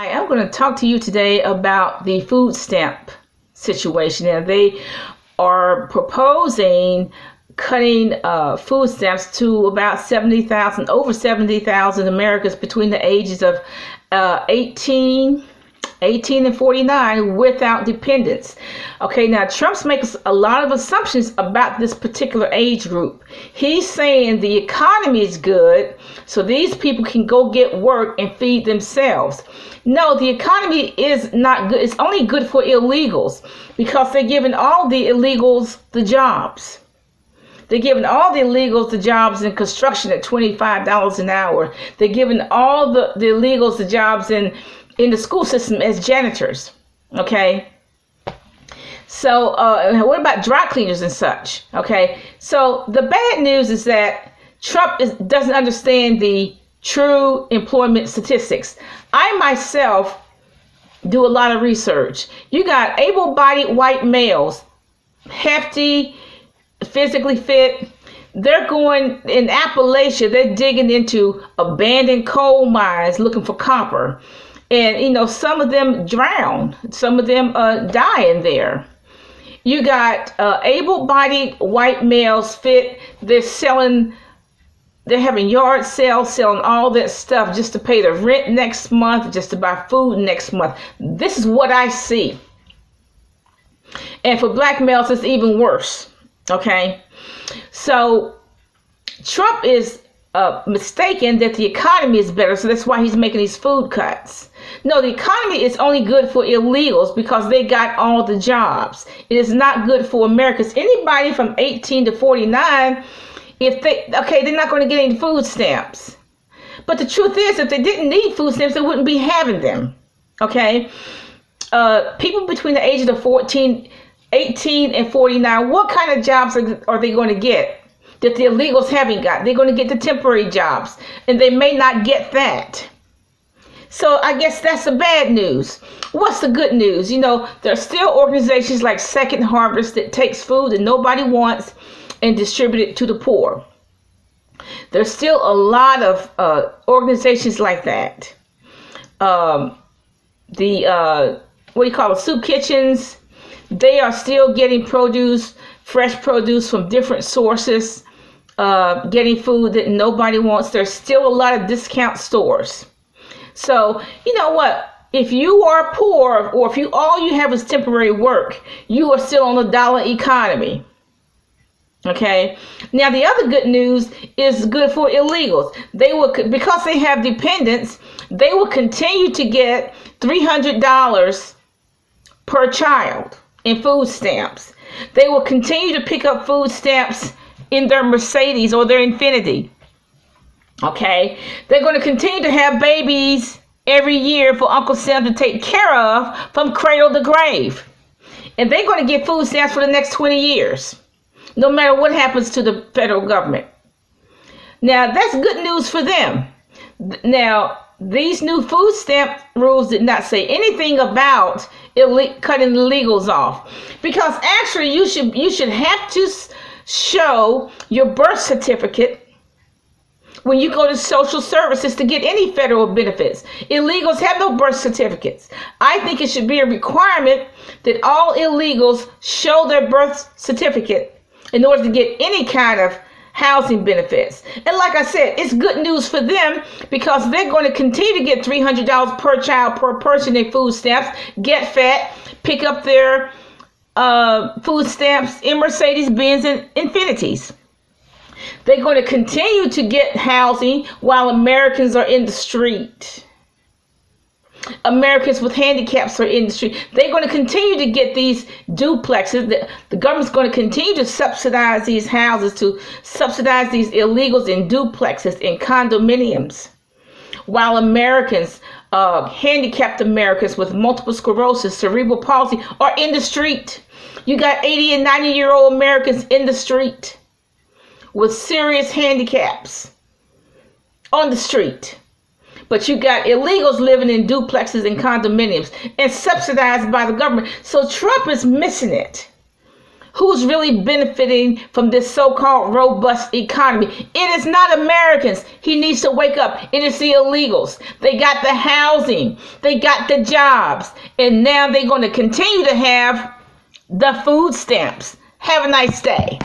I am going to talk to you today about the food stamp situation. And they are proposing cutting food stamps to about 70,000, over 70,000 Americans between the ages of 18 and 49 without dependents. Okay, now Trump's making a lot of assumptions about this particular age group. He's saying the economy is good, so these people can go get work and feed themselves. No, the economy is not good. It's only good for illegals because they're giving all the illegals the jobs. They're giving all the illegals the jobs in construction at $25 an hour. They're giving all the illegals the jobs in the school system as janitors. Okay. So what about dry cleaners and such? Okay. So the bad news is that Trump doesn't understand the true employment statistics. I myself do a lot of research. You got able-bodied white males, hefty, physically fit. They're going in Appalachia, they're digging into abandoned coal mines looking for copper. And, some of them drown. Some of them die in there. You got able-bodied white males fit. They're having yard sales, selling all that stuff just to pay the rent next month, just to buy food next month. This is what I see. And for black males, it's even worse. Okay? So Trump is mistaken that the economy is better, so that's why he's making these food cuts. No, the economy is only good for illegals because they got all the jobs. It is not good for Americans. Anybody from 18 to 49, they're not going to get any food stamps. But the truth is, if they didn't need food stamps, they wouldn't be having them. Okay? People between the ages of 18 and 49, what kind of jobs are they going to get that the illegals haven't got? They're going to get the temporary jobs, and they may not get that. So I guess that's the bad news. What's the good news? There are still organizations like Second Harvest that takes food that nobody wants and distribute it to the poor. There's still a lot of organizations like that. Soup kitchens, they are still getting fresh produce from different sources, getting food that nobody wants. There's still a lot of discount stores. So, you know what? If you are poor, or if all you have is temporary work, you are still on the dollar economy. Okay. Now, the other good news is good for illegals. Because they have dependents, they will continue to get $300 per child in food stamps. They will continue to pick up food stamps in their Mercedes or their Infiniti. Okay. They're going to continue to have babies every year for Uncle Sam to take care of from cradle to grave. And they're going to get food stamps for the next 20 years. No matter what happens to the federal government. Now, that's good news for them. Now, these new food stamp rules did not say anything about cutting illegals off. Because actually, you should have to show your birth certificate when you go to social services to get any federal benefits. Illegals have no birth certificates. I think it should be a requirement that all illegals show their birth certificate in order to get any kind of housing benefits. And like I said, it's good news for them because they're going to continue to get $300 per child per person in food stamps, get fat, pick up their food stamps in Mercedes-Benz and Infinitis. They're going to continue to get housing while Americans are in the street. Americans with handicaps are in the street. They're going to continue to get these duplexes. The government's going to continue to subsidize these houses, to subsidize these illegals in duplexes, in condominiums. While Americans, handicapped Americans with multiple sclerosis, cerebral palsy, are in the street. You got 80 and 90-year-old Americans in the street with serious handicaps on the street. But you got illegals living in duplexes and condominiums and subsidized by the government. So Trump is missing it. Who's really benefiting from this so-called robust economy? It is not Americans. He needs to wake up. It is the illegals. They got the housing. They got the jobs. And now they're going to continue to have the food stamps. Have a nice day.